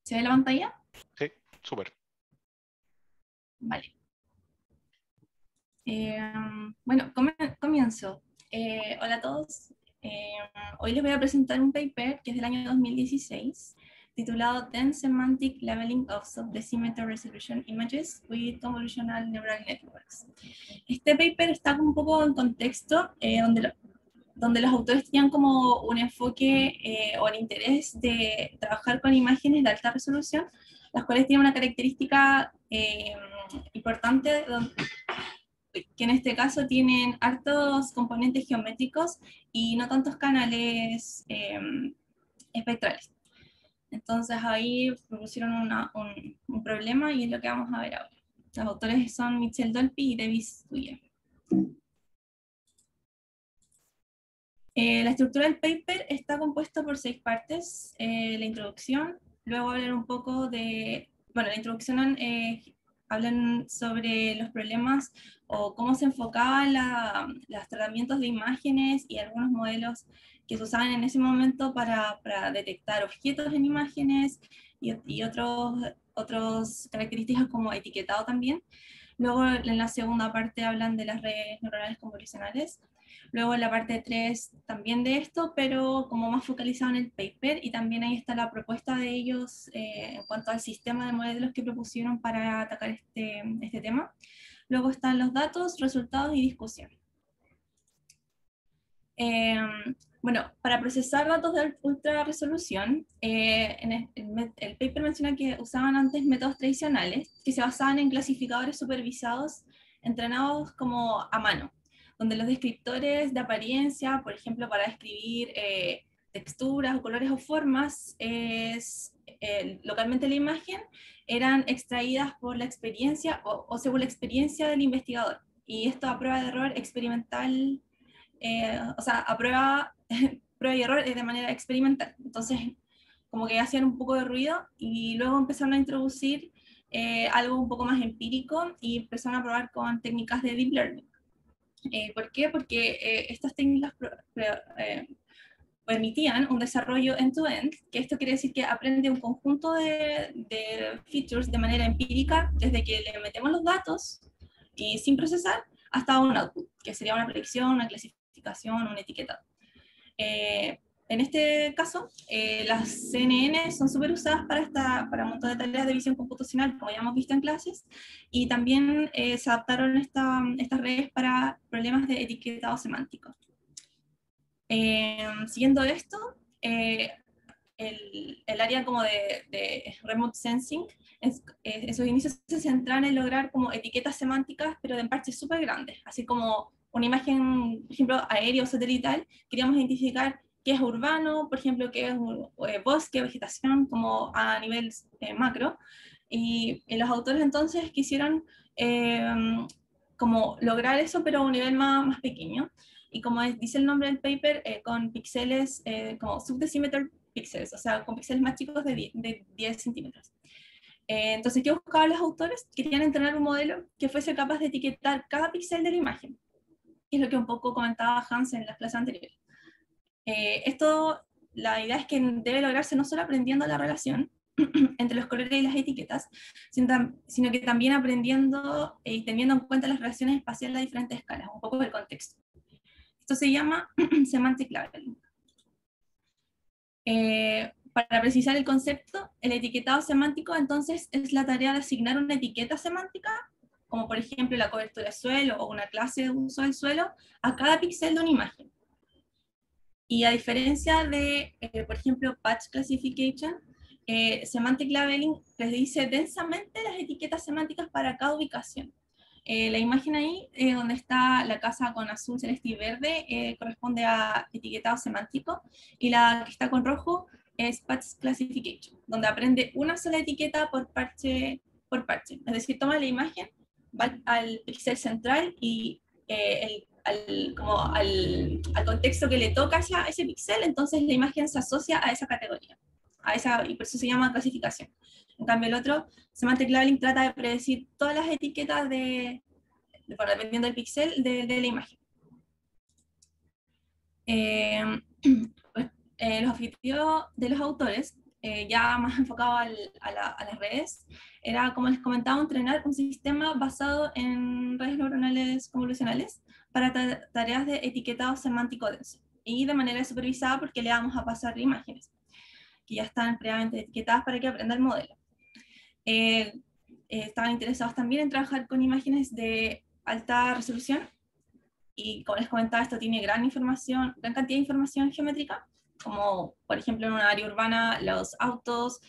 ¿Se ve la pantalla? Sí, súper. Vale. Bueno, comienzo. Hola a todos. Hoy les voy a presentar un paper que es del año 2016, titulado Dense Semantic Leveling of Subdecimeter Resolution Images with Convolutional Neural Networks. Este paper está un poco en contexto donde los autores tenían como un enfoque o el interés de trabajar con imágenes de alta resolución, las cuales tienen una característica importante, que en este caso tienen hartos componentes geométricos y no tantos canales espectrales. Entonces ahí propusieron un problema y es lo que vamos a ver ahora. Los autores son Michel Dolpy y Davis Dwyer. La estructura del paper está compuesta por 6 partes. La introducción, luego hablar un poco de, bueno, la introducción hablan sobre los problemas o cómo se enfocaban los tratamientos de imágenes y algunos modelos que se usaban en ese momento para detectar objetos en imágenes y otras características como etiquetado también. Luego en la segunda parte hablan de las redes neuronales convolucionales. Luego en la parte 3 también de esto, pero como más focalizado en el paper, y también ahí está la propuesta de ellos en cuanto al sistema de modelos que propusieron para atacar este tema. Luego están los datos, resultados y discusión. Bueno, para procesar datos de ultra resolución, el paper menciona que usaban antes métodos tradicionales que se basaban en clasificadores supervisados entrenados como a mano, donde los descriptores de apariencia, por ejemplo, para describir texturas o colores o formas, localmente la imagen, eran extraídas por la experiencia o según la experiencia del investigador. Y esto a prueba de error experimental, o sea, a prueba, prueba y error de manera experimental. Entonces, como que hacían un poco de ruido y luego empezaron a introducir algo un poco más empírico y empezaron a probar con técnicas de deep learning. ¿Por qué? Porque estas técnicas permitían un desarrollo end-to-end, que esto quiere decir que aprende un conjunto de features de manera empírica, desde que le metemos los datos y sin procesar, hasta un output, que sería una predicción, una clasificación, una etiqueta. En este caso, las CNN son súper usadas para un montón de tareas de visión computacional, como ya hemos visto en clases, y también se adaptaron estas redes para problemas de etiquetado semántico. Siguiendo esto, el área como de remote sensing, en sus inicios se centran en lograr como etiquetas semánticas, pero de parches súper grandes, así como una imagen, por ejemplo, aéreo o satelital, queríamos identificar qué es urbano, por ejemplo, qué es bosque, vegetación, como a nivel macro, y los autores entonces quisieron como lograr eso, pero a un nivel más pequeño, y como dice el nombre del paper, con píxeles como subdecimeter píxeles, o sea, con píxeles más chicos de 10 centímetros. Entonces, ¿qué buscaban los autores? Querían entrenar un modelo que fuese capaz de etiquetar cada píxel de la imagen, que es lo que un poco comentaba Hans en las clases anteriores. La idea es que debe lograrse no solo aprendiendo la relación entre los colores y las etiquetas, sino que también aprendiendo y teniendo en cuenta las relaciones espaciales a diferentes escalas, un poco del contexto. Esto se llama semantic labeling. Para precisar el concepto, el etiquetado semántico entonces es la tarea de asignar una etiqueta semántica, como por ejemplo la cobertura de suelo o una clase de uso del suelo, a cada píxel de una imagen. Y a diferencia de, por ejemplo, patch classification, semantic labeling predice densamente las etiquetas semánticas para cada ubicación. La imagen ahí, donde está la casa con azul, celeste y verde, corresponde a etiquetado semántico, y la que está con rojo es patch classification, donde aprende una sola etiqueta por parche. Es decir, toma la imagen, va al píxel central y al contexto que le toca a ese píxel, entonces la imagen se asocia a esa categoría, y por eso se llama clasificación. En cambio, el otro, Semantic Labeling, trata de predecir todas las etiquetas bueno, dependiendo del píxel de la imagen. Los objetivos de los autores ya más enfocado a las redes, era, como les comentaba, entrenar un sistema basado en redes neuronales convolucionales para tareas de etiquetado semántico denso, y de manera supervisada porque le vamos a pasar imágenes que ya están previamente etiquetadas para que aprenda el modelo. Estaban interesados también en trabajar con imágenes de alta resolución, y como les comentaba, esto tiene gran cantidad de información geométrica, como por ejemplo en una área urbana, los autos,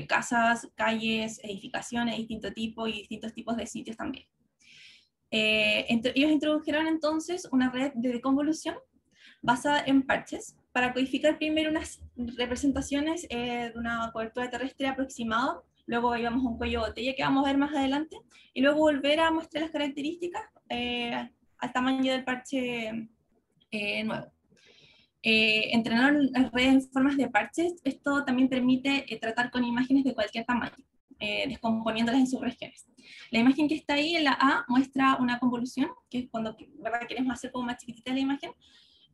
casas, calles, edificaciones de distinto tipo y distintos tipos de sitios también. Ellos introdujeron entonces una red de deconvolución basada en parches para codificar primero unas representaciones de una cobertura terrestre aproximada, luego íbamos a un cuello de botella que vamos a ver más adelante, y luego volver a mostrar las características al tamaño del parche nuevo. Entrenar las redes en formas de parches, esto también permite tratar con imágenes de cualquier tamaño, descomponiéndolas en sus regiones. La imagen que está ahí en la A muestra una convolución, que es cuando, ¿verdad?, queremos hacer como más chiquitita la imagen,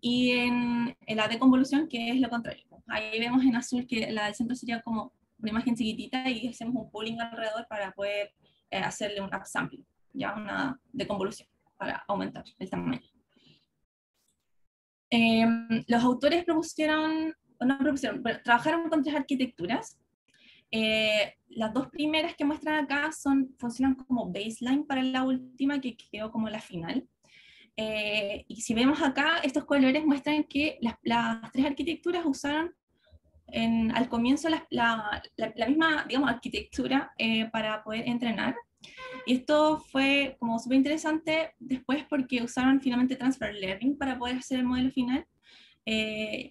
y en la deconvolución, que es lo contrario. Ahí vemos en azul que la del centro sería como una imagen chiquitita y hacemos un pooling alrededor para poder hacerle un upsampling, ya una deconvolución, para aumentar el tamaño. Los autores trabajaron con 3 arquitecturas. Las 2 primeras que muestran acá funcionan como baseline para la última, que quedó como la final. Y si vemos acá, estos colores muestran que las 3 arquitecturas usaron al comienzo la misma, digamos, arquitectura para poder entrenar. Y esto fue como súper interesante después porque usaron finalmente Transfer Learning para poder hacer el modelo final,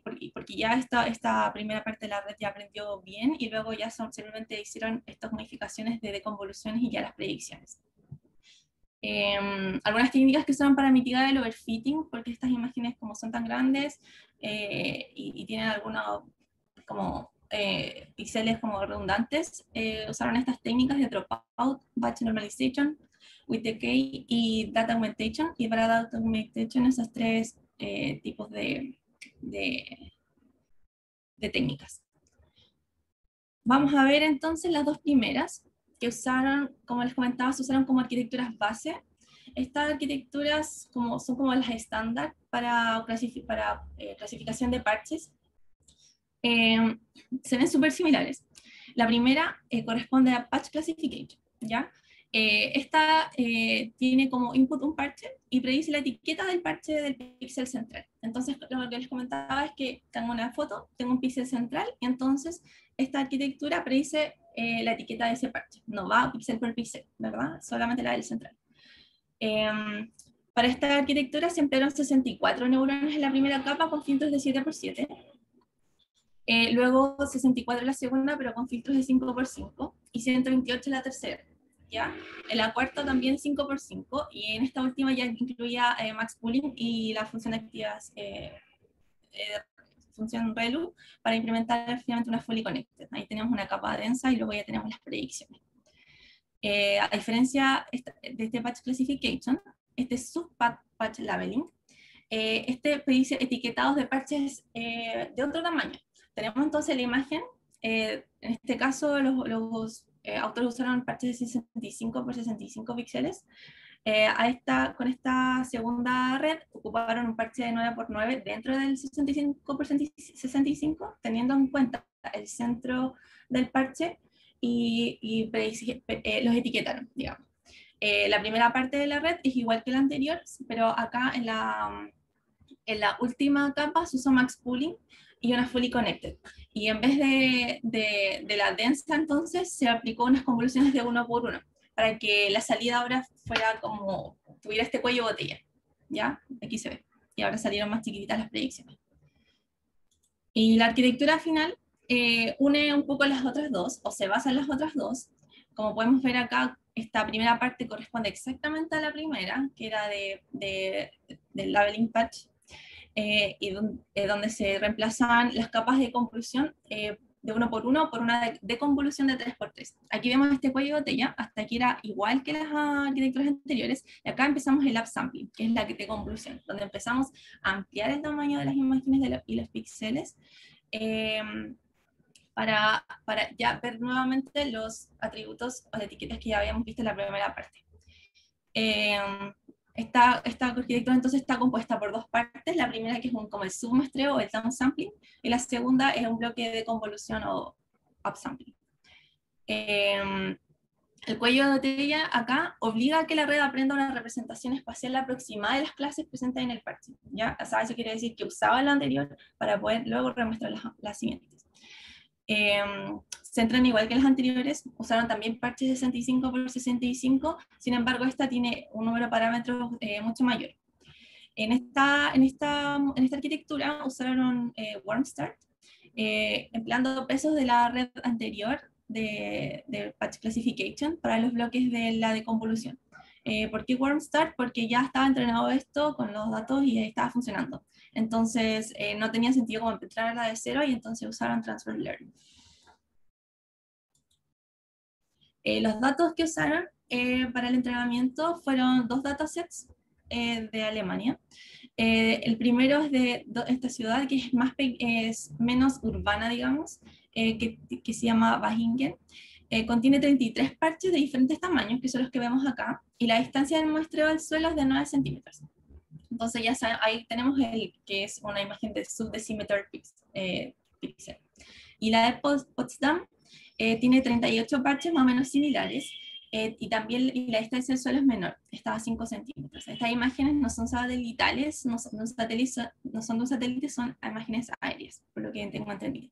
porque ya esta primera parte de la red ya aprendió bien, y luego ya simplemente hicieron estas modificaciones de deconvoluciones y ya las predicciones. Algunas técnicas que usaron para mitigar el overfitting, porque estas imágenes, como son tan grandes y tienen algunos como píxeles como redundantes, usaron estas técnicas de dropout, batch normalization, with decay y data augmentation. Y para data augmentation, esos 3 tipos de técnicas. Vamos a ver entonces las 2 primeras, que usaron, como les comentaba, se usaron como arquitecturas base. Estas arquitecturas son como las estándar para clasificación de parches. Se ven súper similares. La primera corresponde a Patch Classification, ¿ya? Esta tiene como input un parche y predice la etiqueta del parche del píxel central. Entonces, lo que les comentaba es que tengo una foto, tengo un píxel central, y entonces esta arquitectura predice la etiqueta de ese parche. No va píxel por píxel, ¿verdad? Solamente la del central. Para esta arquitectura se emplearon 64 neuronas en la primera capa con filtros de 7x7. Luego 64 en la segunda, pero con filtros de 5x5, y 128 en la tercera, ¿ya? En la cuarta también 5x5, y en esta última ya incluía max pooling y la función activa, función ReLU, para implementar finalmente una fully connected. Ahí tenemos una capa densa y luego ya tenemos las predicciones. A diferencia de este patch classification, este sub-patch labeling, este predice etiquetados de parches de otro tamaño. Tenemos entonces la imagen, en este caso los autores usaron parches de 65 por 65 píxeles. Con esta segunda red ocuparon un parche de 9 por 9 dentro del 65 por 65, teniendo en cuenta el centro del parche, y los etiquetaron, digamos. La primera parte de la red es igual que la anterior, pero acá en la última capa se usa max pooling y una fully connected. Y en vez de la densa, entonces, se aplicó unas convoluciones de 1 por 1, para que la salida ahora fuera como, tuviera este cuello botella, ¿ya? Aquí se ve. Y ahora salieron más chiquititas las predicciones. Y la arquitectura final une un poco las otras dos, o se basa en las otras dos. Como podemos ver acá, esta primera parte corresponde exactamente a la primera, que era del labeling patch, y donde se reemplazaban las capas de convolución de 1 por 1 por una deconvolución de 3 por 3. Aquí vemos este cuello de botella, hasta aquí era igual que las arquitecturas anteriores, y acá empezamos el upsampling, que es la deconvolución, donde empezamos a ampliar el tamaño de las imágenes y los píxeles, para ya ver nuevamente los atributos o etiquetas que ya habíamos visto en la primera parte. Esta arquitectura entonces está compuesta por dos partes, la primera que es como el submuestreo o el downsampling, y la segunda es un bloque de convolución o upsampling. El cuello de botella acá obliga a que la red aprenda una representación espacial aproximada de las clases presentes en el parche, ¿ya? O sea, eso quiere decir que usaba la anterior para poder luego remostrar las siguientes. Se entran igual que las anteriores, usaron también parches 65 por 65, sin embargo esta tiene un número de parámetros mucho mayor. En esta arquitectura usaron WarmStart, empleando pesos de la red anterior de Patch Classification para los bloques de la deconvolución. ¿Por qué WarmStart? Porque ya estaba entrenado esto con los datos y estaba funcionando. Entonces no tenía sentido como empezar a la de cero y entonces usaron Transfer Learning. Los datos que usaron para el entrenamiento fueron dos datasets de Alemania. El primero es de esta ciudad que es menos urbana, digamos, que se llama Bahingen. Contiene 33 parches de diferentes tamaños, que son los que vemos acá, y la distancia del muestreo al suelo es de 9 centímetros. Entonces ya saben, ahí tenemos el que es una imagen de subdecimeter pixel. Y la de Potsdam tiene 38 parches más o menos similares, y también la distancia del suelo es menor, está a 5 centímetros. Estas imágenes no son satelitales, no son de un satélite, son imágenes aéreas, por lo que tengo entendido.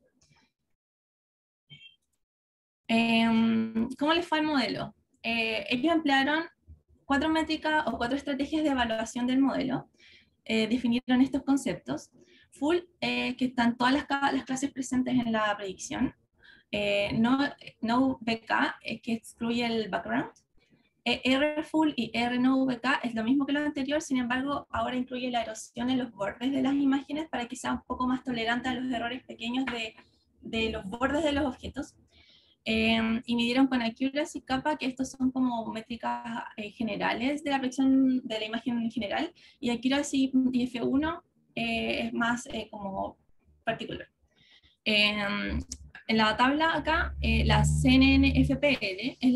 ¿Cómo les fue el modelo? Ellos emplearon 4 métricas o 4 estrategias de evaluación del modelo, definieron estos conceptos. Full, que están todas las clases presentes en la predicción. No BK, que excluye el background. R full y R no VK es lo mismo que lo anterior, sin embargo, ahora incluye la erosión en los bordes de las imágenes para que sea un poco más tolerante a los errores pequeños de los bordes de los objetos. Y midieron con accuracy kappa, que estos son como métricas generales de la predicción de la imagen en general, y accuracy F1 es más como particular. En la tabla acá, la CNN-FPL es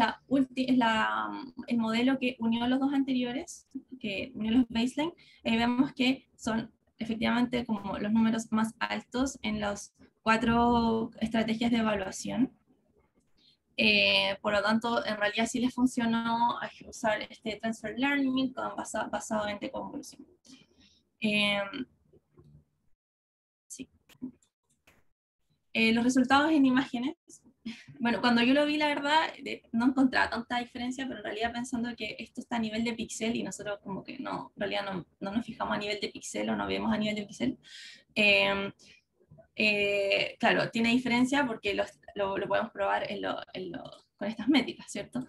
el modelo que unió los dos anteriores, que unió los baseline. Vemos que son efectivamente como los números más altos en las 4 estrategias de evaluación. Por lo tanto, en realidad sí les funcionó usar este Transfer Learning basado en deconvolución. Sí. Los resultados en imágenes. Bueno, cuando yo lo vi, la verdad, no encontraba tanta diferencia, pero en realidad pensando que esto está a nivel de píxel y nosotros como que no, en realidad no nos fijamos a nivel de píxel o no vemos a nivel de píxel. Claro, tiene diferencia porque lo podemos probar con estas métricas, ¿cierto?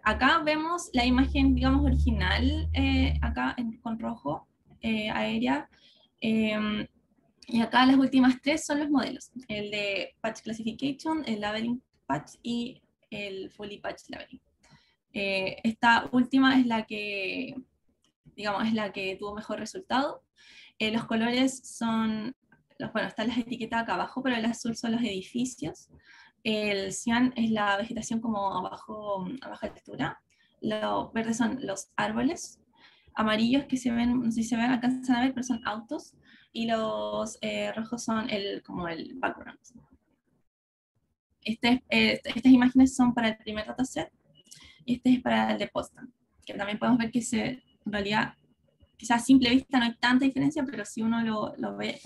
Acá vemos la imagen, digamos, original, acá con rojo, aérea. Y acá las últimas 3 son los modelos, el de Patch Classification, el Labeling Patch y el Fully Patch Labeling. Esta última es la que, digamos, es la que tuvo mejor resultado. Los colores son, bueno, están las etiquetas acá abajo, pero el azul son los edificios. El cian es la vegetación como a baja altura. Los verdes son los árboles. Amarillos que se ven, no sé si se ven, alcanzan a ver, pero son autos. Y los rojos son como el background. Estas imágenes son para el primer dataset y este es para el de Potsdam, que también podemos ver que en realidad, quizás a simple vista no hay tanta diferencia, pero si uno lo ve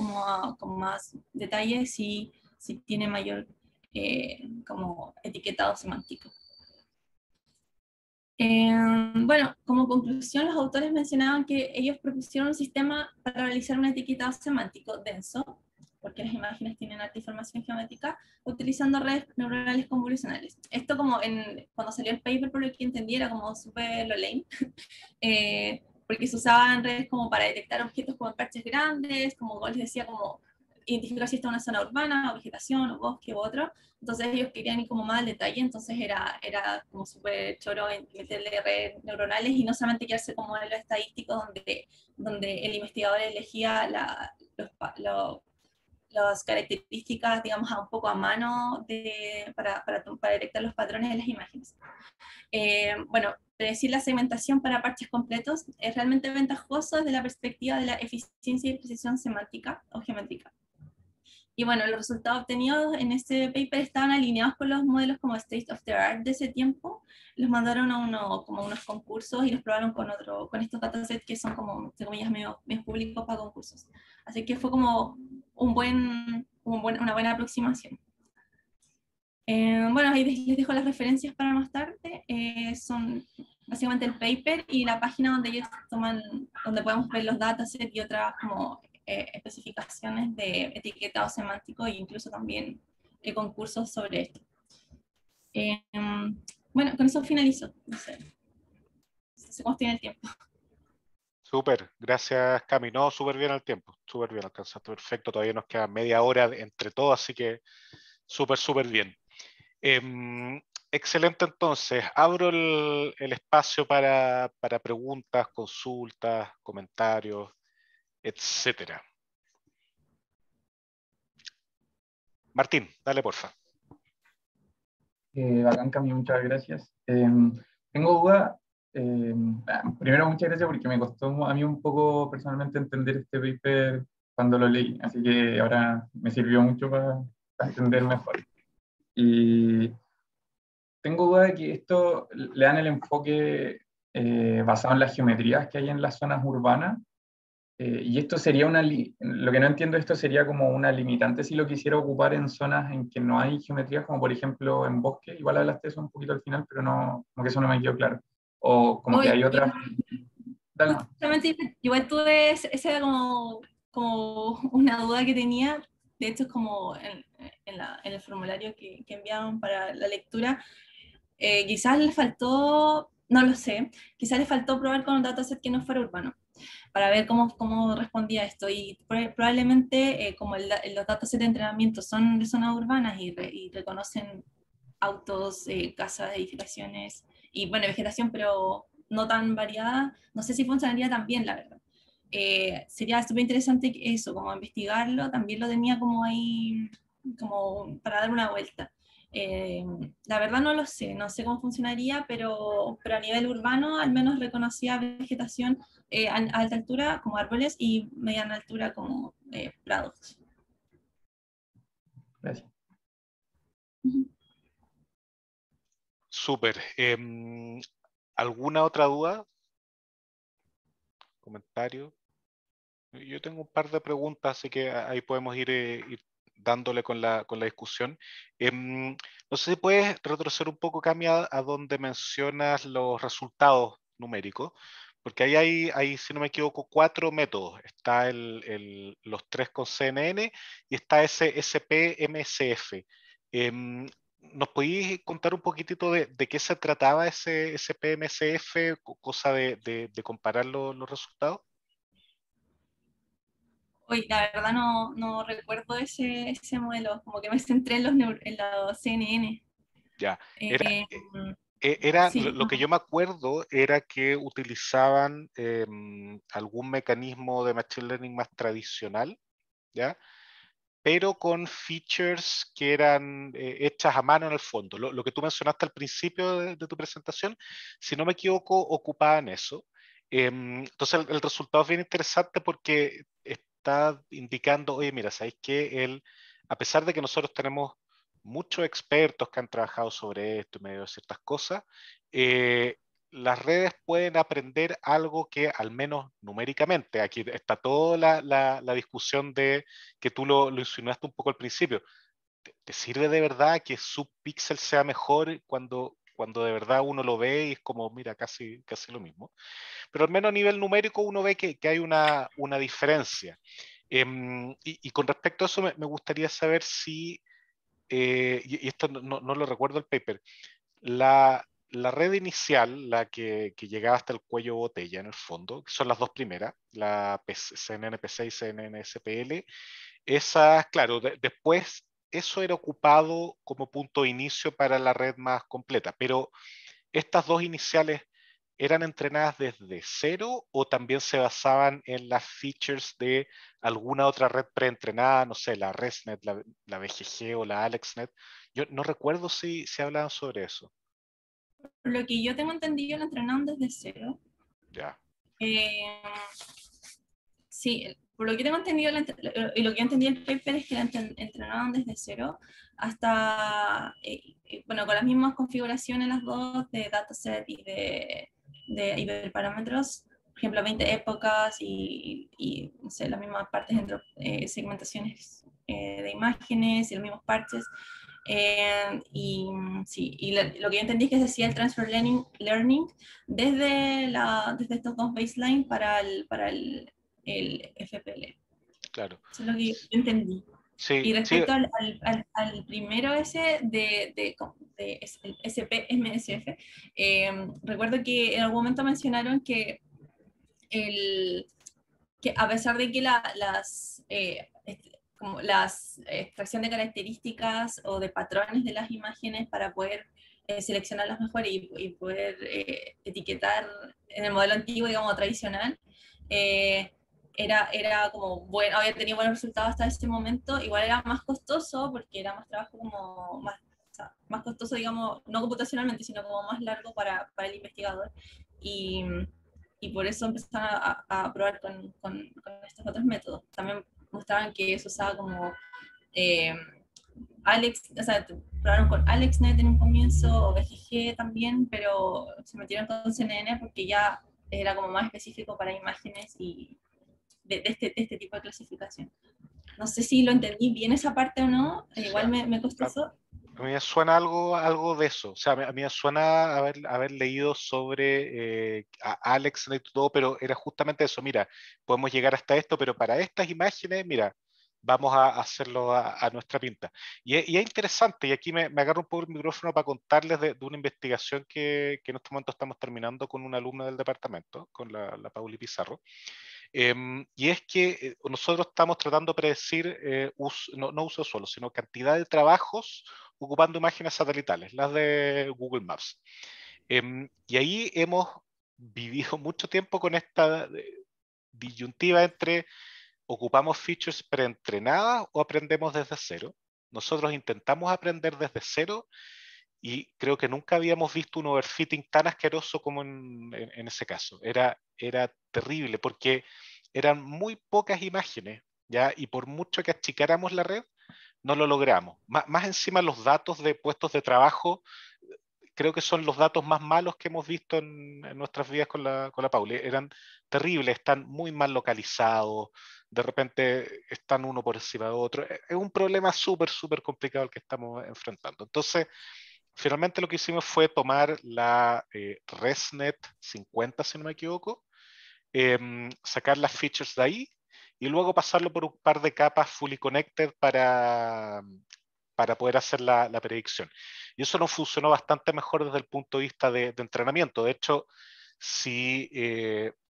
con más detalle, sí tiene mayor como etiquetado semántico. Bueno, como conclusión, los autores mencionaban que ellos propusieron un sistema para realizar un etiquetado semántico denso, porque las imágenes tienen alta información geométrica, utilizando redes neuronales convolucionales. Esto como cuando salió el paper, por lo que entendí, era como súper lo lame, porque se usaban redes como para detectar objetos como parches grandes, como les decía, como identificar si está una zona urbana, o vegetación, o bosque, u otro. Entonces ellos querían ir como más al detalle, entonces era como súper choro meterle redes neuronales y no solamente quedarse como modelo estadístico donde el investigador elegía las características, digamos, un poco a mano para detectar los patrones de las imágenes. Bueno, predecir la segmentación para parches completos es realmente ventajoso desde la perspectiva de la eficiencia y precisión semántica o geométrica. Y bueno, los resultados obtenidos en este paper estaban alineados con los modelos como State of the Art de ese tiempo. Los mandaron a como unos concursos y los probaron con estos datasets que son como, entre comillas, medio públicos para concursos. Así que fue como una buena aproximación. Bueno, ahí les dejo las referencias para más tarde. Son básicamente el paper y la página donde ellos donde podemos ver los datasets y otras como especificaciones de etiquetado semántico e incluso también concursos sobre esto. Bueno, con eso finalizo. No sé cómo tiene el tiempo. Súper, gracias Cami. No, súper bien al tiempo, súper bien, alcanzaste perfecto. Todavía nos queda media hora entre todos, así que súper bien. Excelente, entonces. Abro el espacio para preguntas, consultas, comentarios, etcétera. Martín, dale porfa. Bacán, Cami, muchas gracias. Tengo duda. Primero, muchas gracias porque me costó a mí un poco personalmente entender este paper cuando lo leí, así que ahora me sirvió mucho para entender mejor. Y tengo duda de que esto le dan el enfoque basado en las geometrías que hay en las zonas urbanas. Y esto sería lo que no entiendo, esto sería como una limitante si lo quisiera ocupar en zonas en que no hay geometrías, como por ejemplo en bosque. Igual hablaste de eso un poquito al final, pero no, como que eso no me quedó claro. O como que Hoy, hay otras. Dale nomás. justamente, igual tuve, esa era como una duda que tenía. De hecho, es como en el formulario que enviaron para la lectura. Quizás le faltó, no lo sé, quizás le faltó probar con un dataset que no fuera urbano, para ver cómo respondía esto. Y probablemente, como los datasets de entrenamiento son de zonas urbanas y reconocen autos, casas, edificaciones y, bueno, vegetación, pero no tan variada, no sé si funcionaría tan bien, la verdad. Sería súper interesante eso, como investigarlo, también lo tenía como ahí, como para dar una vuelta. Eh, la verdad no lo sé, no sé cómo funcionaría, pero a nivel urbano al menos reconocía vegetación a alta altura como árboles y mediana altura como prados. Gracias. Súper. ¿Alguna otra duda? ¿Comentario? Yo tengo un par de preguntas, así que ahí podemos ir dándole con la discusión. No sé si puedes retroceder un poco, Cami, a donde mencionas los resultados numéricos, porque ahí hay, si no me equivoco, 4 métodos. Está los 3 con CNN y está ese SPMCF. ¿Nos podéis contar un poquitito de qué se trataba ese PMCF, cosa de comparar los resultados? Hoy, la verdad no recuerdo ese modelo, como que me centré en los CNN. Ya, era, Eh, lo sí, lo que yo me acuerdo era que utilizaban algún mecanismo de Machine Learning más tradicional, ¿ya? Pero con features que eran hechas a mano en el fondo. Lo que tú mencionaste al principio de tu presentación, si no me equivoco, ocupaban eso. Entonces el resultado es bien interesante porque está indicando, oye, mira, ¿sabéis qué? A pesar de que nosotros tenemos muchos expertos que han trabajado sobre esto y medio de ciertas cosas, eh, las redes pueden aprender algo que al menos numéricamente, aquí está toda la discusión de que tú lo insinuaste un poco al principio. ¿Te sirve de verdad que subpixel sea mejor cuando de verdad uno lo ve y es como, mira, casi lo mismo? Pero al menos a nivel numérico uno ve que hay una diferencia. Y con respecto a eso me gustaría saber si, y esto no lo recuerdo el paper, la red inicial, la que llegaba hasta el cuello botella en el fondo, que son las dos primeras, la CNNP6 y CNNSPL, esas, claro, después eso era ocupado como punto de inicio para la red más completa, pero estas dos iniciales ¿eran entrenadas desde cero o también se basaban en las features de alguna otra red preentrenada, no sé, la ResNet, la BGG o la AlexNet? Yo no recuerdo si hablaban sobre eso. Por lo que yo tengo entendido, lo entrenaron desde cero. Ya. Eh, sí, por lo que tengo entendido, y lo que yo entendí del paper es que la entrenaron desde cero hasta, bueno, con las mismas configuraciones las dos de dataset de hiperparámetros, por ejemplo, 20 épocas y no sé, las mismas partes entre segmentaciones de imágenes y los mismos parches. Y sí, y lo que yo entendí es que se hacía el transfer learning desde estos dos baselines para el FPL. Claro. Eso es lo que yo entendí. Sí, Y sí, respecto al primero ese de el SP-MSF, recuerdo que en algún momento mencionaron que a pesar de que como las extracción de características o de patrones de las imágenes para poder seleccionar las mejores y poder etiquetar en el modelo antiguo, digamos, tradicional, eh, era como bueno, había tenido buenos resultados hasta ese momento, igual era más costoso porque era más trabajo como más, o sea, más costoso, digamos, no computacionalmente, sino como más largo para el investigador. Y, y por eso empezaron a probar con estos otros métodos. También mostraban que se usaba como eh, o sea, probaron con AlexNet en un comienzo, o BGG también, pero se metieron con CNN porque ya era como más específico para imágenes y de este tipo de clasificación. No sé si lo entendí bien esa parte o no, o igual sea, me costó eso. a mí me suena algo de eso. O sea, a mí me suena haber leído sobre a AlexNet y todo, pero era justamente eso. Mira, podemos llegar hasta esto, pero para estas imágenes, mira, vamos a hacerlo a nuestra pinta. Y es interesante, y aquí me agarro un poco el micrófono para contarles de una investigación que en este momento estamos terminando con una alumna del departamento, con la Pauli Pizarro. Y es que nosotros estamos tratando de predecir no uso de suelo, sino cantidad de trabajos ocupando imágenes satelitales, las de Google Maps. Y ahí hemos vivido mucho tiempo con esta disyuntiva entre ocupamos features preentrenadas o aprendemos desde cero. Nosotros intentamos aprender desde cero y creo que nunca habíamos visto un overfitting tan asqueroso como en ese caso. Era terrible porque eran muy pocas imágenes, ¿ya? Y por mucho que achicáramos la red, no lo logramos. Más encima los datos de puestos de trabajo, creo que son los datos más malos que hemos visto en nuestras vidas con la Pauli. Eran terribles, están muy mal localizados, de repente están uno por encima de otro. Es un problema súper complicado el que estamos enfrentando. Entonces, finalmente lo que hicimos fue tomar la ResNet 50, si no me equivoco, sacar las features de ahí y luego pasarlo por un par de capas fully connected para poder hacer la predicción. Y eso nos funcionó bastante mejor desde el punto de vista de entrenamiento. De hecho, si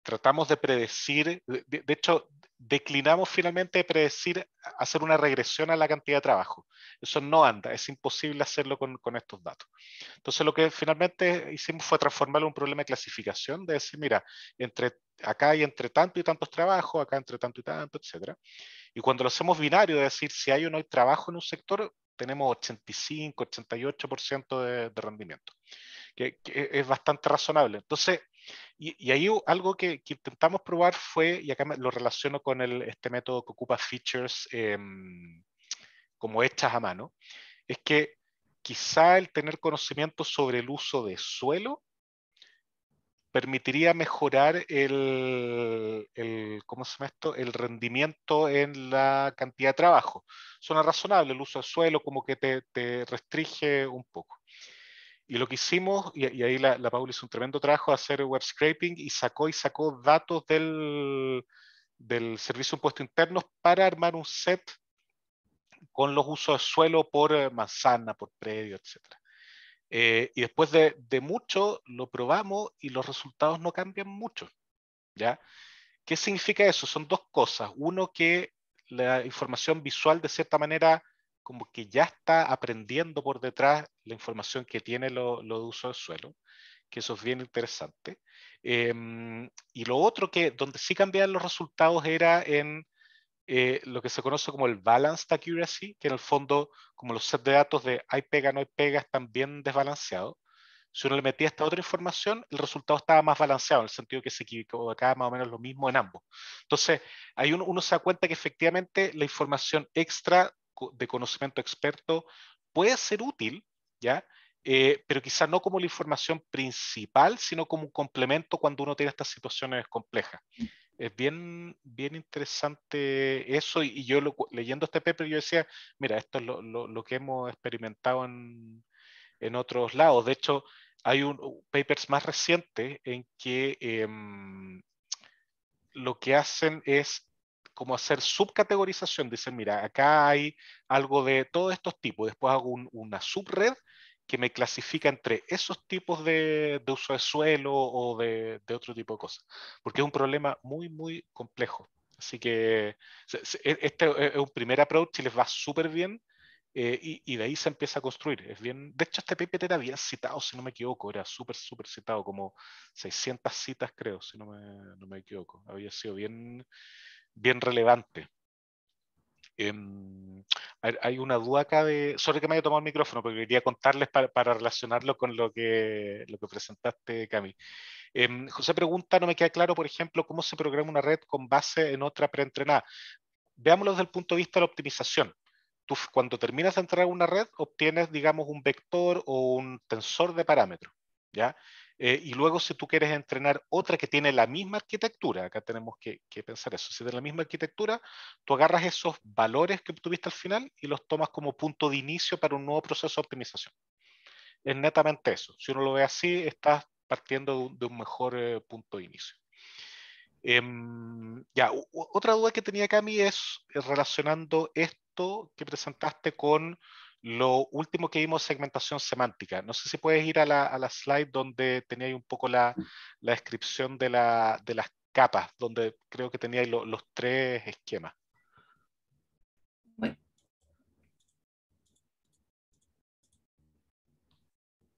tratamos de predecir, de hecho, declinamos finalmente de predecir hacer una regresión a la cantidad de trabajo. Eso no anda, es imposible hacerlo con estos datos. Entonces lo que finalmente hicimos fue transformarlo en un problema de clasificación, de decir, mira, acá hay entre tanto y tantos trabajos, acá entre tanto y tanto, etcétera. Y cuando lo hacemos binario, es decir, si hay o no hay trabajo en un sector, tenemos 85, 88% de rendimiento, que es bastante razonable. Entonces, y ahí algo que intentamos probar fue, y acá lo relaciono con este método que ocupa features como hechas a mano, es que quizá el tener conocimiento sobre el uso de suelo permitiría mejorar ¿cómo se llama esto? El rendimiento en la cantidad de trabajo. Suena razonable, el uso de suelo como que te restringe un poco. Y lo que hicimos, y ahí la Paula hizo un tremendo trabajo de hacer web scraping y sacó datos del Servicio de Impuestos Internos para armar un set con los usos de suelo por manzana, por predio, etcétera. Y después de mucho lo probamos y los resultados no cambian mucho, ¿ya? ¿Qué significa eso? Son dos cosas. Uno, que la información visual de cierta manera como que ya está aprendiendo por detrás la información que tiene lo de uso del suelo, que eso es bien interesante. Y lo otro que donde sí cambiaban los resultados era en lo que se conoce como el balanced accuracy, que en el fondo, como los sets de datos de hay pega, no hay pega, están bien desbalanceados. Si uno le metía esta otra información, el resultado estaba más balanceado, en el sentido que se equivocaba más o menos lo mismo en ambos. Entonces, ahí uno se da cuenta que efectivamente la información extra de conocimiento experto puede ser útil, ¿ya? Pero quizás no como la información principal, sino como un complemento cuando uno tiene estas situaciones complejas. Es bien interesante eso, y yo leyendo este paper yo decía, mira, esto es lo que hemos experimentado en otros lados. De hecho, hay papers más recientes en que lo que hacen es como hacer subcategorización. Dicen, mira, acá hay algo de todos estos tipos. Después hago una subred que me clasifica entre esos tipos de uso de suelo o de otro tipo de cosas. Porque es un problema muy complejo. Así que este es un primer approach y les va súper bien. Y de ahí se empieza a construir. Es bien, de hecho, este paper era bien citado, si no me equivoco, era súper citado, como 600 citas, creo, si no me equivoco. Había sido bien relevante. Hay una duda acá de. Sorry que me haya tomado el micrófono, porque quería contarles para relacionarlo con lo que presentaste, Cami. José pregunta, no me queda claro, por ejemplo, cómo se programa una red con base en otra preentrenada. Veámoslo desde el punto de vista de la optimización. Tú, cuando terminas de entrenar una red, obtienes, digamos, un vector o un tensor de parámetros, ¿ya? Y luego, si tú quieres entrenar otra que tiene la misma arquitectura, acá tenemos que pensar eso, si tiene la misma arquitectura, tú agarras esos valores que obtuviste al final y los tomas como punto de inicio para un nuevo proceso de optimización. Es netamente eso. Si uno lo ve así, estás partiendo de un mejor punto de inicio. Ya, otra duda que tenía Cami es relacionando esto que presentaste con lo último que vimos, segmentación semántica. No sé si puedes ir a la slide donde tenía ahí un poco la descripción de las capas, donde creo que tenía ahí los tres esquemas. Bueno.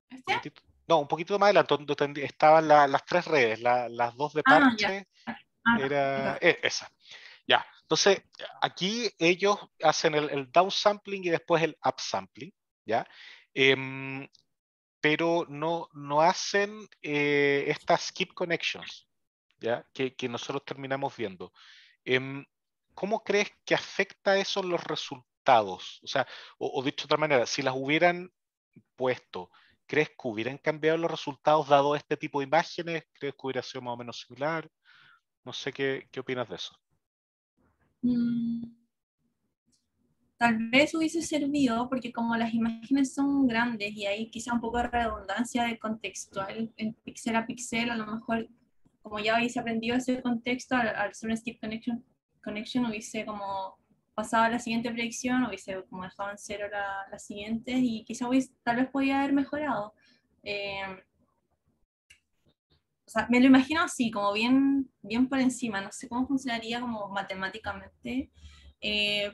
¿Este? No, un poquito más adelante, donde estaban las tres redes, las dos de Ya. parche, era Acá. esa. Ya, entonces aquí ellos hacen el downsampling y después el upsampling, ¿ya? Pero no hacen estas skip connections, ¿ya? Que nosotros terminamos viendo. Em, ¿Cómo crees que afecta eso en los resultados? O sea, o dicho de otra manera, si las hubieran puesto, ¿crees que hubieran cambiado los resultados dado este tipo de imágenes? ¿Crees que hubiera sido más o menos similar? No sé qué opinas de eso. Tal vez hubiese servido porque como las imágenes son grandes y hay quizá un poco de redundancia de contextual en píxel a píxel, a lo mejor como ya habéis aprendido ese contexto, al hacer un skip connection hubiese como pasado a la siguiente predicción, hubiese como dejado en cero la siguiente y quizá tal vez podía haber mejorado. Eh, o sea, me lo imagino así, como bien por encima, no sé cómo funcionaría como matemáticamente,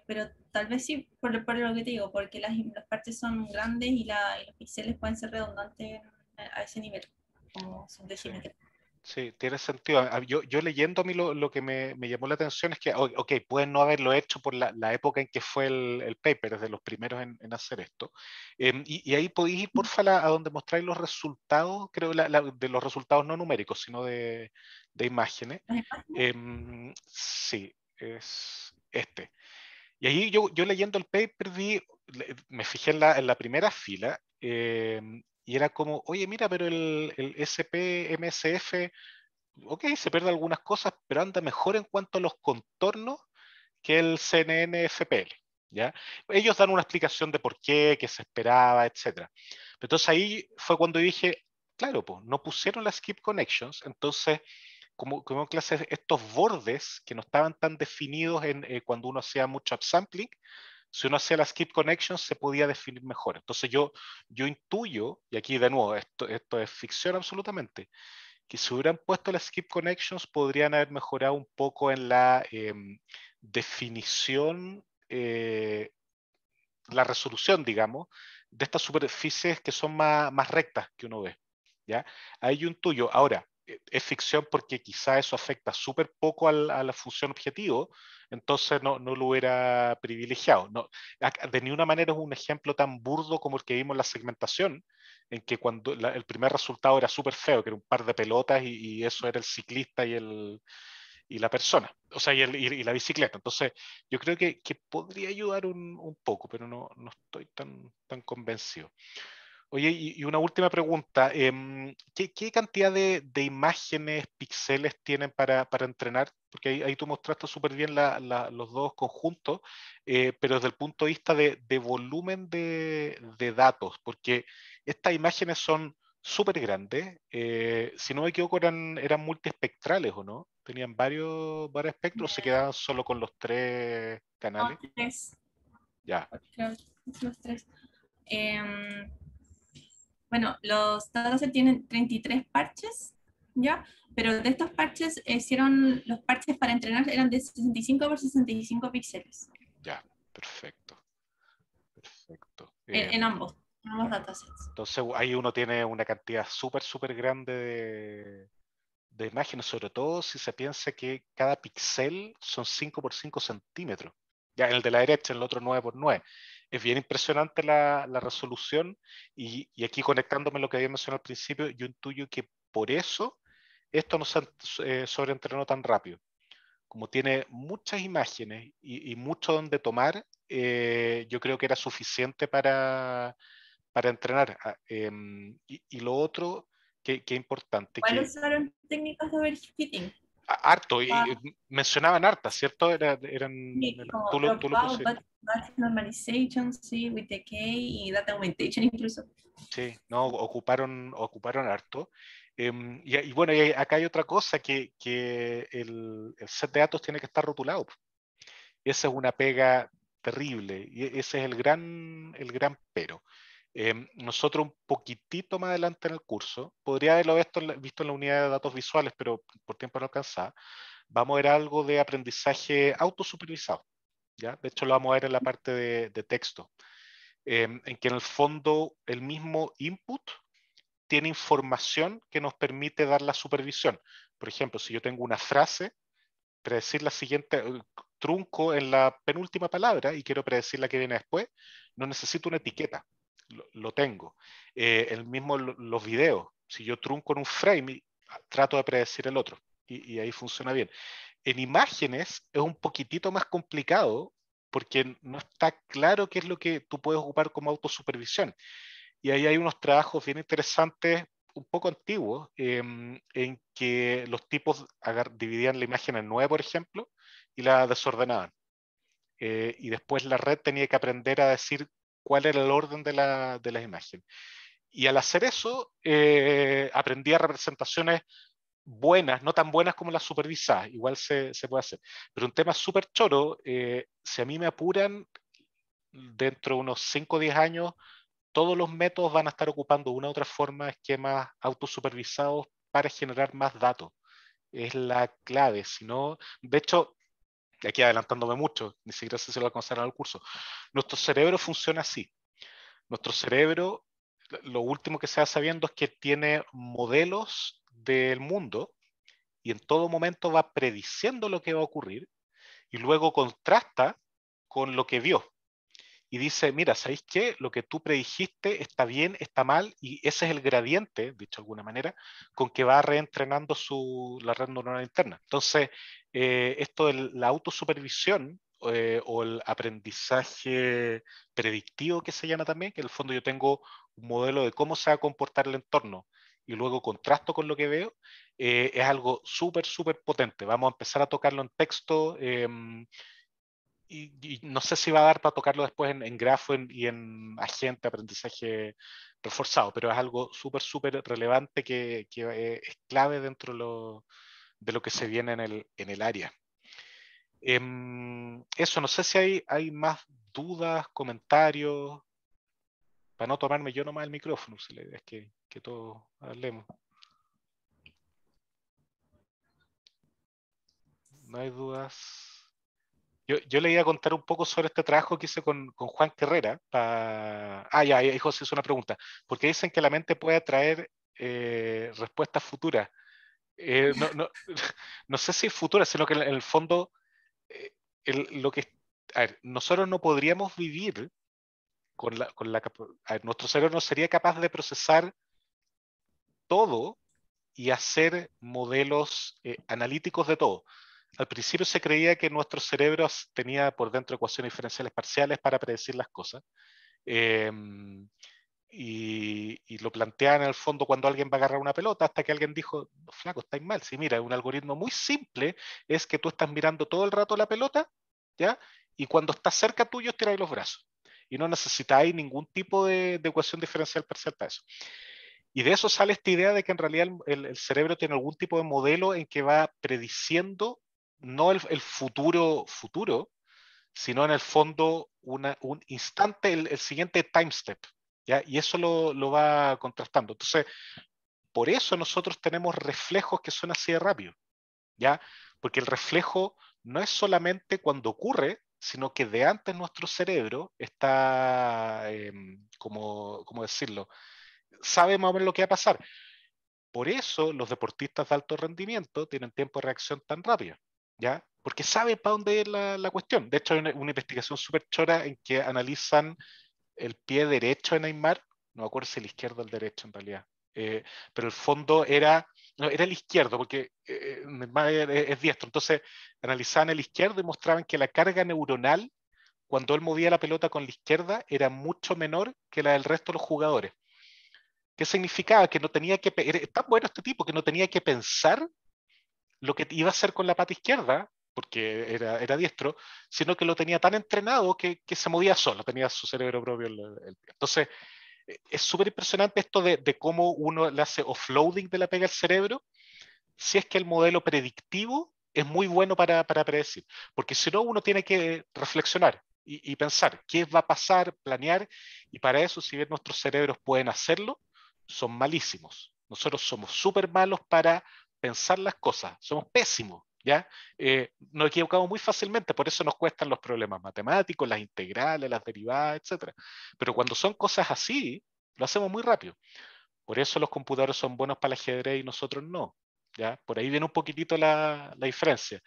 pero tal vez sí, por lo que te digo, porque las partes son grandes y los píxeles pueden ser redundantes a ese nivel, como son Sí. decímetros. Sí, tiene sentido. Yo leyendo a mí lo que me llamó la atención es que, ok, pueden no haberlo hecho por la época en que fue el paper, es de los primeros en hacer esto. Y ahí podéis ir, porfa, a donde mostráis los resultados, creo, de los resultados no numéricos, sino de imágenes. ¿Las imágenes? Sí, es este. Y ahí yo leyendo el paper me fijé en la primera fila y era como, oye, mira, pero el SP-MSF, ok, se pierde algunas cosas, pero anda mejor en cuanto a los contornos que el CNN-FPL. ¿Ya? Ellos dan una explicación de por qué, qué se esperaba, etc. Entonces ahí fue cuando dije, claro, pues no pusieron las skip connections, entonces como clase, estos bordes que no estaban tan definidos cuando uno hacía mucho upsampling, si uno hacía las skip connections se podía definir mejor. Entonces yo intuyo, y aquí de nuevo, esto es ficción absolutamente, que si hubieran puesto las skip connections podrían haber mejorado un poco en la definición, la resolución, digamos, de estas superficies que son más rectas que uno ve. ¿ya? Hay un tuyo. Ahora, es ficción porque quizá eso afecta súper poco a la función objetivo, entonces no lo hubiera privilegiado. No, de ninguna manera es un ejemplo tan burdo como el que vimos en la segmentación, en que cuando el primer resultado era súper feo, que era un par de pelotas y eso era el ciclista y la persona, o sea, y la bicicleta. Entonces, yo creo que podría ayudar un poco, pero no estoy tan convencido. Oye, y una última pregunta. ¿Qué cantidad de imágenes, píxeles tienen para entrenar? Porque ahí tú mostraste súper bien los dos conjuntos, pero desde el punto de vista de volumen de datos, porque estas imágenes son súper grandes. Si no me equivoco, eran multiespectrales, ¿o no? ¿Tenían varios espectros o se quedaban solo con los 3 canales? No, 3. Ya. Creo que los 3. Bueno, los datasets tienen 33 parches, ¿ya? Pero de estos parches, los parches para entrenar eran de 65 por 65 píxeles. Ya, perfecto. Perfecto. En ambos datasets. Entonces ahí uno tiene una cantidad súper grande de imágenes, sobre todo si se piensa que cada píxel son 5 por 5 centímetros. Ya en el de la derecha, en el otro 9 por 9. Es bien impresionante la resolución y aquí conectándome a lo que había mencionado al principio, yo intuyo que por eso esto no se sobreentrenó tan rápido. Como tiene muchas imágenes y mucho donde tomar, yo creo que era suficiente para entrenar. Y lo otro que es importante, ¿Cuáles fueron técnicas de overfitting? harto, y mencionaban hartas, ¿cierto? Como Tú lo dropout, pusiste. batch normalization, sí, with decay y data augmentation incluso. Sí, no, ocuparon harto. Y bueno, y acá hay otra cosa, que el set de datos tiene que estar rotulado. Esa es una pega terrible y ese es el gran pero. Nosotros un poquitito más adelante en el curso, podría haberlo visto en la unidad de datos visuales, pero por tiempo no alcanzaba, vamos a ver algo de aprendizaje autosupervisado. ¿Ya? De hecho, lo vamos a ver en la parte de texto, en que en el fondo el mismo input tiene información que nos permite dar la supervisión. Por ejemplo, si yo tengo una frase, predecir la siguiente, trunco en la penúltima palabra y quiero predecir la que viene después, no necesito una etiqueta, lo tengo. El mismo los videos, si yo trunco en un frame, trato de predecir el otro y ahí funciona bien. En imágenes es un poquitito más complicado porque no está claro qué es lo que tú puedes ocupar como autosupervisión. Y ahí hay unos trabajos bien interesantes, un poco antiguos, en que los tipos dividían la imagen en 9, por ejemplo, y la desordenaban. Y después la red tenía que aprender a decir cuál era el orden de las imágenes. Y al hacer eso, aprendía representaciones buenas, no tan buenas como las supervisadas, igual se puede hacer. Pero un tema súper choro, si a mí me apuran, dentro de unos 5 o 10 años, todos los métodos van a estar ocupando una u otra forma esquemas autosupervisados para generar más datos. Es la clave. Si no, de hecho, aquí adelantándome mucho, ni siquiera sé si lo alcanzarán al curso. Nuestro cerebro funciona así. Nuestro cerebro, lo último que se va sabiendo es que tiene modelos del mundo y en todo momento va prediciendo lo que va a ocurrir y luego contrasta con lo que vio y dice, mira, ¿sabéis qué? Lo que tú predijiste está bien, está mal, y ese es el gradiente, dicho de alguna manera, con que va reentrenando la red neuronal interna. Entonces, esto de la autosupervisión o el aprendizaje predictivo que se llama también, que en el fondo yo tengo un modelo de cómo se va a comportar el entorno y luego contrasto con lo que veo, es algo súper potente. Vamos a empezar a tocarlo en texto. Y no sé si va a dar para tocarlo después en grafo y en agente, aprendizaje reforzado, pero es algo súper relevante que es clave dentro de lo que se viene en el área. Eso, no sé si hay más dudas, comentarios, para no tomarme yo nomás el micrófono, si la idea es que todos hablemos. No hay dudas. Yo le iba a contar un poco sobre este trabajo que hice con Juan Carrera. Ya, José hizo una pregunta. ¿Por qué dicen que la mente puede atraer respuestas futuras. No sé si es futura, sino que en el fondo a ver, nosotros no podríamos vivir a ver, nuestro cerebro no sería capaz de procesar todo y hacer modelos analíticos de todo. Al principio se creía que nuestro cerebro tenía por dentro ecuaciones diferenciales parciales para predecir las cosas. Y lo planteaban en el fondo cuando alguien va a agarrar una pelota, hasta que alguien dijo, no, flaco, estáis mal. Sí, mira, un algoritmo muy simple es que tú estás mirando todo el rato la pelota, ¿ya? Y cuando está cerca tuyo, estiráis los brazos. Y no necesitáis ningún tipo de ecuación diferencial parcial para eso. Y de eso sale esta idea de que en realidad el cerebro tiene algún tipo de modelo en que va prediciendo no el futuro, sino en el fondo un instante, el siguiente time step, ¿ya? Y eso lo va contrastando. Entonces, por eso nosotros tenemos reflejos que son así de rápido, ¿ya? Porque el reflejo no es solamente cuando ocurre, sino que de antes nuestro cerebro está, ¿cómo decirlo? Sabe más o menos lo que va a pasar. Por eso los deportistas de alto rendimiento tienen tiempo de reacción tan rápido, ¿ya? Porque saben para dónde es la cuestión. De hecho, hay una investigación súper chora en que analizan el pie derecho de Neymar, no me acuerdo si el izquierdo o el derecho en realidad, pero el fondo no, era el izquierdo, porque Neymar es diestro, entonces analizaban el izquierdo y mostraban que la carga neuronal, cuando él movía la pelota con la izquierda, era mucho menor que la del resto de los jugadores. ¿Qué significaba? Que no tenía que, era tan bueno este tipo que no tenía que pensar lo que iba a hacer con la pata izquierda, porque era diestro, sino que lo tenía tan entrenado que se movía solo, tenía su cerebro propio. Entonces, es súper impresionante esto de cómo uno le hace offloading de la pega al cerebro, si es que el modelo predictivo es muy bueno para predecir, porque si no uno tiene que reflexionar y pensar qué va a pasar, planear, y para eso, si bien nuestros cerebros pueden hacerlo, son malísimos. Nosotros somos súper malos para pensar las cosas, somos pésimos, ¿ya? Nos equivocamos muy fácilmente, por eso nos cuestan los problemas matemáticos, las integrales, las derivadas, etc. Pero cuando son cosas así, lo hacemos muy rápido. Por eso los computadores son buenos para el ajedrez y nosotros no, ¿ya? Por ahí viene un poquitito la diferencia.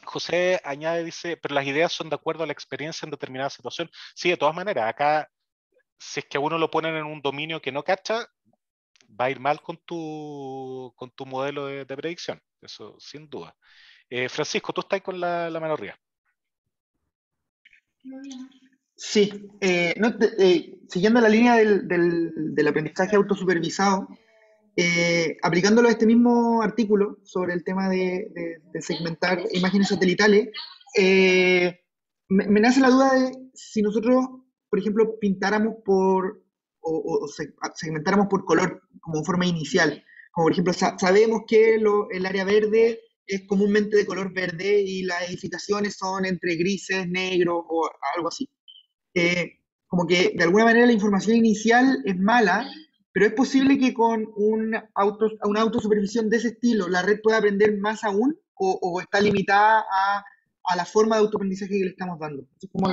José añade, dice, pero las ideas son de acuerdo a la experiencia en determinada situación. Sí, de todas maneras, acá, si es que a uno lo ponen en un dominio que no cacha, va a ir mal con tu modelo de predicción, eso sin duda. Francisco, tú estás con la mano arriba. Sí, siguiendo la línea del aprendizaje autosupervisado, aplicándolo a este mismo artículo sobre el tema de segmentar imágenes satelitales, me nace la duda de si nosotros, por ejemplo, pintáramos o segmentáramos por color como forma inicial. Como por ejemplo, sabemos que el área verde es comúnmente de color verde y las edificaciones son entre grises, negros o algo así. Como que de alguna manera la información inicial es mala, pero es posible que con una autosupervisión de ese estilo la red pueda aprender más aún o está limitada a la forma de autoaprendizaje que le estamos dando. Es como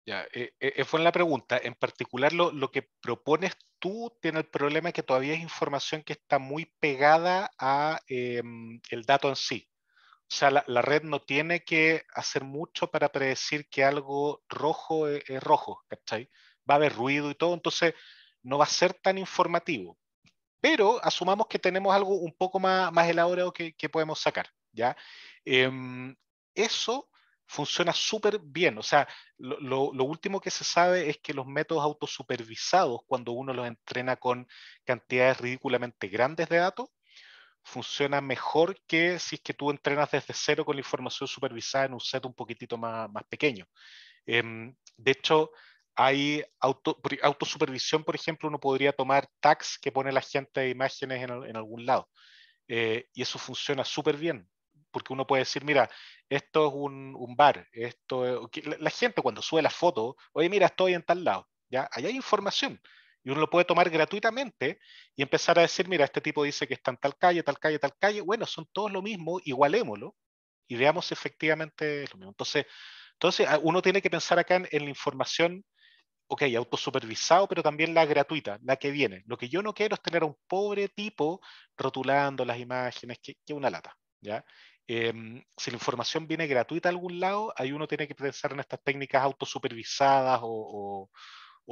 Ya, es buena la pregunta. En particular, lo que propones tú tiene el problema que todavía es información que está muy pegada a el dato en sí. O sea, la red no tiene que hacer mucho para predecir que algo rojo es rojo, ¿cachai? Va a haber ruido y todo, entonces no va a ser tan informativo. Pero asumamos que tenemos algo un poco más elaborado que podemos sacar, ¿ya? Eso funciona súper bien. O sea, lo último que se sabe es que los métodos autosupervisados, cuando uno los entrena con cantidades ridículamente grandes de datos, funciona mejor que si es que tú entrenas desde cero con la información supervisada en un set un poquitito más pequeño. De hecho, hay autosupervisión, por ejemplo, uno podría tomar tags que pone la gente de imágenes en algún lado. Y eso funciona súper bien, porque uno puede decir, mira, esto es un bar, la gente cuando sube la foto, oye, mira, estoy en tal lado, ¿ya? Allá hay información. Y uno lo puede tomar gratuitamente y empezar a decir, mira, este tipo dice que está en tal calle, tal calle, tal calle. Bueno, son todos lo mismo, igualémoslo y veamos si efectivamente es lo mismo. Entonces, uno tiene que pensar acá en la información ok, autosupervisado, pero también la gratuita, la que viene. Lo que yo no quiero es tener a un pobre tipo rotulando las imágenes, que es una lata, ¿ya? Si la información viene gratuita a algún lado, ahí uno tiene que pensar en estas técnicas autosupervisadas o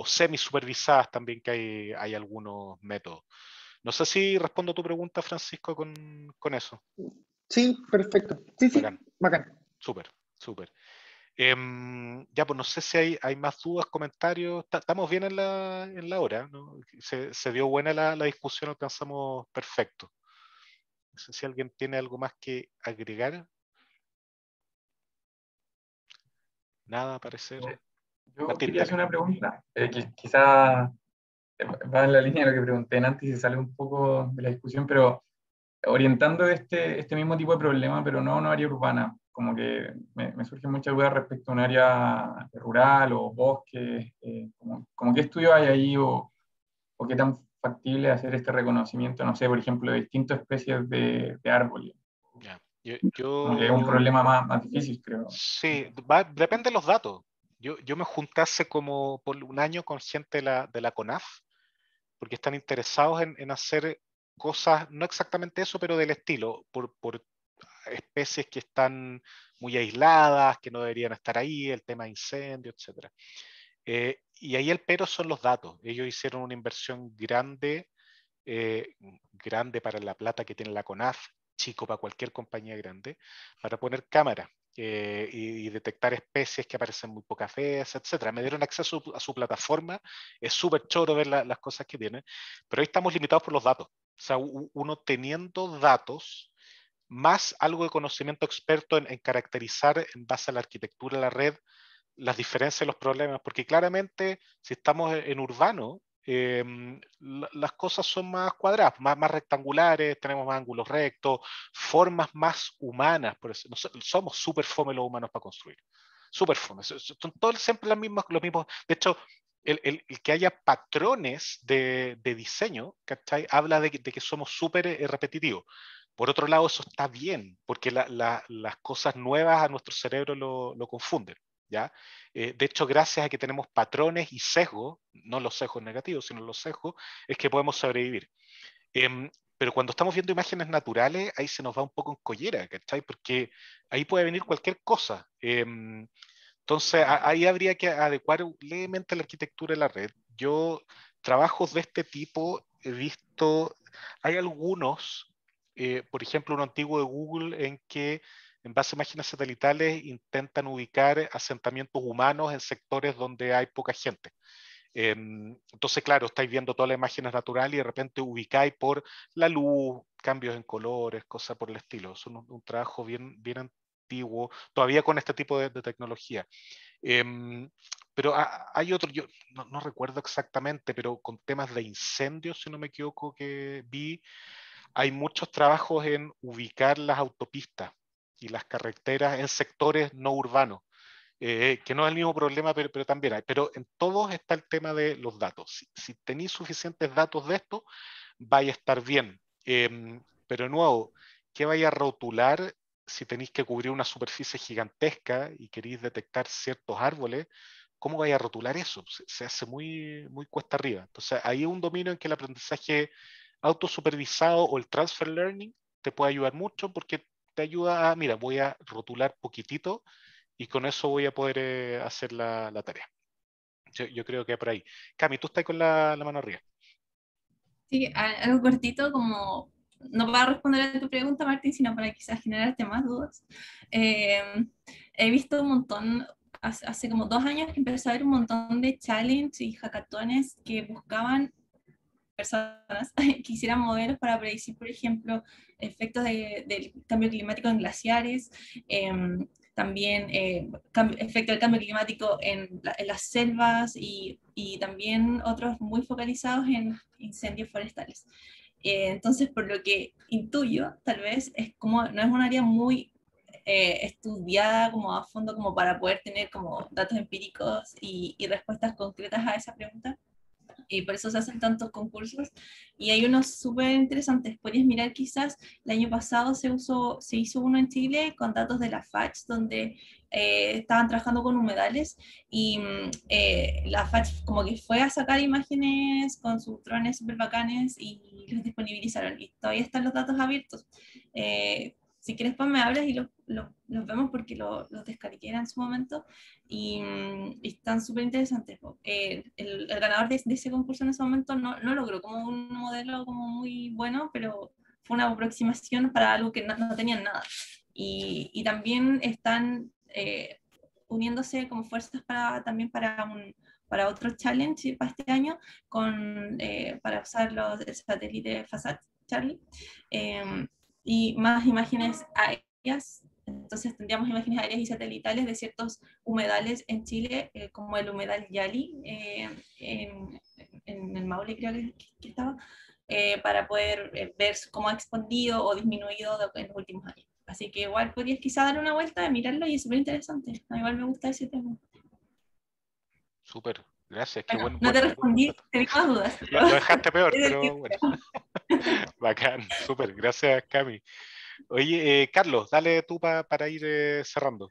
semi-supervisadas también, que hay algunos métodos. No sé si respondo a tu pregunta, Francisco, con eso. Sí, perfecto. Sí, sí, Bacán, bacán. súper, súper. Ya, pues no sé si hay más dudas, comentarios. Estamos bien en la hora, ¿no? Se dio buena la discusión, alcanzamos perfecto. No sé si alguien tiene algo más que agregar. Nada, parecer. Yo Martín, quería hacer dale. una pregunta, que quizá va en la línea de lo que pregunté antes y se sale un poco de la discusión, pero orientando este mismo tipo de problema, pero no a un área urbana, como que me surgen muchas dudas respecto a un área rural o bosque, como qué estudios hay ahí o qué tan factible es hacer este reconocimiento, no sé, por ejemplo, de distintas especies de árboles. Ya. Como que es un Yo problema más difícil, creo. sí, depende de los datos. Yo me junté hace como por un año con gente de la CONAF, porque están interesados en hacer cosas, no exactamente eso, pero del estilo, por especies que están muy aisladas, que no deberían estar ahí, el tema de incendios, etcétera. Y ahí el pero son los datos. Ellos hicieron una inversión grande para la plata que tiene la CONAF, chico para cualquier compañía grande, para poner cámaras y detectar especies que aparecen muy pocas veces, etcétera. Me dieron acceso a su plataforma, es súper choro ver las cosas que tienen, pero ahí estamos limitados por los datos. O sea, uno teniendo datos, más algo de conocimiento experto en caracterizar en base a la arquitectura de la red las diferencias y los problemas, porque claramente si estamos en urbano, las cosas son más cuadradas, más rectangulares, tenemos más ángulos rectos, formas más humanas, por eso, somos súper fome los humanos para construir, súper fome, son todos siempre los mismos, de hecho, el que haya patrones de diseño, ¿cachai? Habla de que somos súper repetitivos. Por otro lado, eso está bien, porque las cosas nuevas a nuestro cerebro lo confunden, ¿ya? De hecho, gracias a que tenemos patrones y sesgos, no los sesgos negativos, sino los sesgos, es que podemos sobrevivir. Pero cuando estamos viendo imágenes naturales, ahí se nos va un poco en collera, ¿cachai? Porque ahí puede venir cualquier cosa. Entonces, ahí habría que adecuar levemente la arquitectura de la red. Yo, trabajos de este tipo, he visto, hay algunos, por ejemplo, uno antiguo de Google en que en base a imágenes satelitales intentan ubicar asentamientos humanos en sectores donde hay poca gente. Entonces, claro, estáis viendo todas las imágenes naturales y de repente ubicáis por la luz, cambios en colores, cosas por el estilo. Es un trabajo bien, bien antiguo, todavía con este tipo de tecnología. Pero hay otro, yo no recuerdo exactamente, pero con temas de incendios, si no me equivoco, que vi, hay muchos trabajos en ubicar las autopistas y las carreteras en sectores no urbanos, que no es el mismo problema, pero también hay. Pero en todos está el tema de los datos. Si tenéis suficientes datos de esto, vaya a estar bien. Pero de nuevo, ¿qué vaya a rotular si tenéis que cubrir una superficie gigantesca y queréis detectar ciertos árboles? ¿Cómo vaya a rotular eso? Se hace muy, muy cuesta arriba. Entonces, ahí es un dominio en que el aprendizaje autosupervisado o el transfer learning te puede ayudar mucho porque te ayuda a, mira, voy a rotular poquitito y con eso voy a poder hacer la tarea. Yo creo que por ahí. Cami, tú estás con la mano arriba. Sí, algo cortito, como no para responder a tu pregunta, Martín, sino para quizás generarte más dudas. Eh, He visto un montón, hace como 2 años que empecé a ver un montón de challenges y hackatones que buscaban personas que hicieran modelos para predecir, por ejemplo, efectos del cambio climático en glaciares, también efecto del cambio climático en las selvas y también otros muy focalizados en incendios forestales. Entonces, por lo que intuyo, tal vez es como, no es un área muy estudiada como a fondo como para poder tener como datos empíricos y respuestas concretas a esa pregunta. y por eso se hacen tantos concursos, y hay unos súper interesantes. Podrías mirar quizás, el año pasado se hizo uno en Chile con datos de la FACH, donde estaban trabajando con humedales, y la FACH como que fue a sacar imágenes con sus drones súper bacanes y los disponibilizaron, y todavía están los datos abiertos. Si quieres, pues me hablas y los vemos porque los descargué en su momento y están súper interesantes. El ganador de ese concurso en ese momento no logró como un modelo como muy bueno, pero fue una aproximación para algo que no tenían nada. Y también están uniéndose como fuerzas también para otro challenge para este año, para usar el satélite FASAT, Charlie. Y más imágenes aéreas. Entonces tendríamos imágenes aéreas y satelitales de ciertos humedales en Chile, como el humedal Yali, en el Maule creo que estaba, para poder ver cómo ha expandido o disminuido en los últimos años. Así que igual podrías quizá dar una vuelta, mirarlo y es súper interesante. A mí igual me gusta ese tema. Súper, gracias, qué Bueno, buen, no te buen respondí, dato. tenía más dudas. Lo dejaste peor, Es pero decir, bueno, bacán, súper, gracias Cami. Oye, Carlos, dale tú para ir cerrando.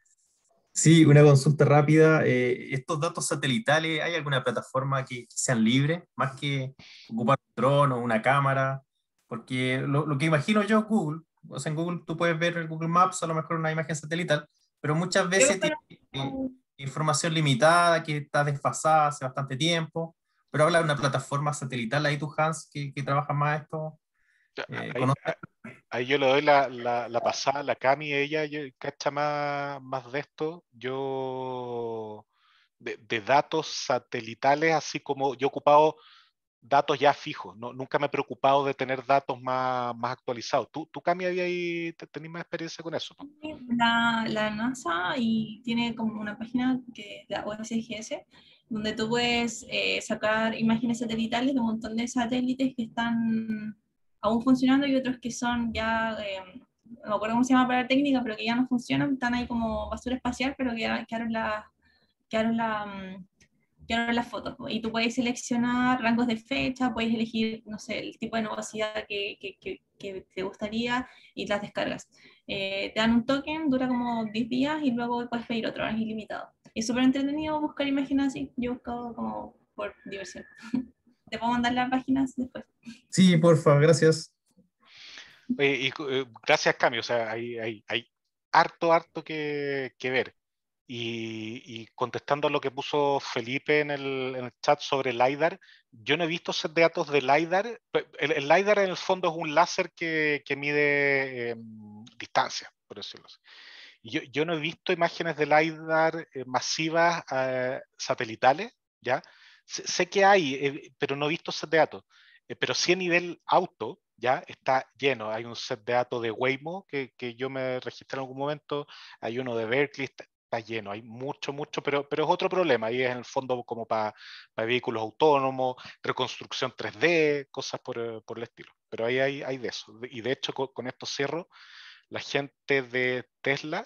Sí, una consulta rápida. ¿Estos datos satelitales, hay alguna plataforma que sean libres, más que ocupar un dron o una cámara? Porque lo que imagino yo es Google. O sea, en Google tú puedes ver el Google Maps, a lo mejor una imagen satelital, pero muchas creo veces que tiene información limitada, que está desfasada hace bastante tiempo. Pero habla de una plataforma satelital ahí tú, Hans, que trabaja más esto. Ahí, ¿Conoces? ahí yo le doy la pasada, la Cami, ella cacha más de esto. Yo, de datos satelitales, así como yo he ocupado datos ya fijos, nunca me he preocupado de tener datos más actualizados. ¿Tú Cami, tenés más experiencia con eso, ¿no? la NASA y tiene como una página que es la OSGS, donde tú puedes sacar imágenes satelitales de un montón de satélites que están aún funcionando y otros que son ya, no me acuerdo cómo se llama para la técnica, pero que ya no funcionan, están ahí como basura espacial, pero que ya quedaron la, mm, quedaron las fotos. Y tú puedes seleccionar rangos de fecha, puedes elegir, no sé, el tipo de nubosidad que te gustaría y las descargas. Te dan un token, dura como 10 días y luego puedes pedir otro, es ilimitado. Es súper entretenido buscar imágenes así. Yo he buscado como por diversión. Te puedo mandar las páginas después. Sí, porfa, gracias. Gracias, Cami. O sea, hay harto que ver. Y contestando a lo que puso Felipe en el chat sobre LiDAR, yo no he visto set de datos de LiDAR. El LiDAR en el fondo es un láser que mide distancia, por decirlo así. Y yo no he visto imágenes de LiDAR masivas satelitales, ¿ya? Sé que hay, pero no he visto set de datos. Pero sí a nivel auto, ya está lleno. Hay un set de datos de Waymo que yo me registré en algún momento, hay uno de Berkeley, está lleno, hay mucho, pero es otro problema. Ahí es en el fondo como para vehículos autónomos, reconstrucción 3D, cosas por el estilo. Pero ahí hay de eso. Y de hecho, con esto cierro, la gente de Tesla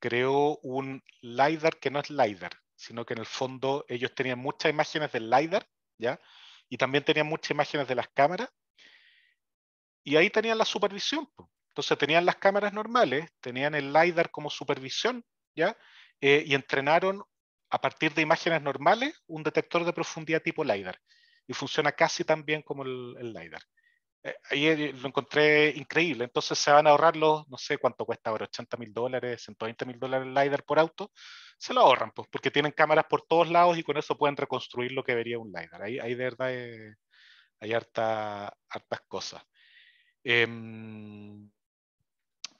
creó un LiDAR que no es LiDAR, sino que en el fondo ellos tenían muchas imágenes del LiDAR, ¿ya? Y también tenían muchas imágenes de las cámaras, y ahí tenían la supervisión, po. Entonces tenían las cámaras normales, tenían el LiDAR como supervisión, ¿ya? Y entrenaron a partir de imágenes normales un detector de profundidad tipo LiDAR. Y funciona casi tan bien como el LiDAR. Ahí lo encontré increíble. Entonces se van a ahorrar no sé cuánto cuesta ahora, $80,000, $120,000 el LiDAR por auto. Se lo ahorran, pues, porque tienen cámaras por todos lados y con eso pueden reconstruir lo que vería un LiDAR. Ahí de verdad hay hartas cosas.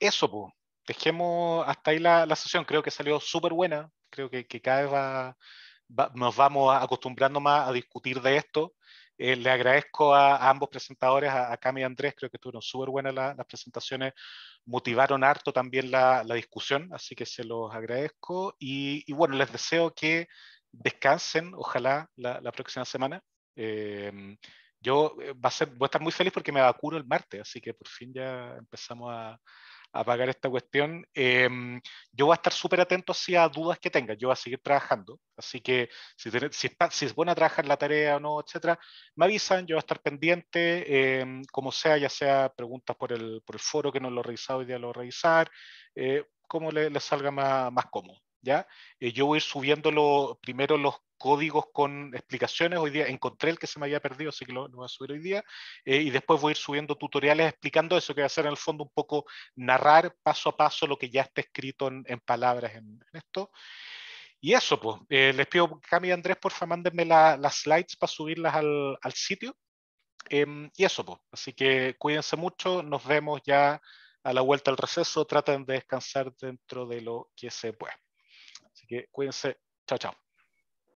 Eso, pues. Dejemos hasta ahí la sesión. Creo que salió súper buena. Creo que cada vez nos vamos acostumbrando más a discutir de esto. Le agradezco a ambos presentadores, a Cami y Andrés. Creo que estuvieron súper buenas las presentaciones. Motivaron harto también la discusión, así que se los agradezco. Y bueno, les deseo que descansen, ojalá, la próxima semana. Yo voy a estar muy feliz porque me vacuno el martes, así que por fin ya empezamos a apagar esta cuestión. Yo voy a estar súper atento así a dudas que tengas. Yo voy a seguir trabajando. Así que si es buena trabajar la tarea o no, etcétera, me avisan, yo voy a estar pendiente, como sea, ya sea preguntas por el foro que no lo he revisado, hoy día lo voy a revisar, como le salga más cómodo. ¿Ya? Yo voy a ir subiendo primero los códigos con explicaciones. Hoy día encontré el que se me había perdido, así que lo voy a subir hoy día. Y después voy a ir subiendo tutoriales explicando eso, que va a ser en el fondo un poco narrar paso a paso lo que ya está escrito en palabras en esto. Y eso, pues, les pido, Cami y Andrés, porfa, mándenme las slides para subirlas al sitio. Y eso, pues, así que cuídense mucho, nos vemos ya a la vuelta al receso, traten de descansar dentro de lo que se pueda. Así que cuídense, chao, chao.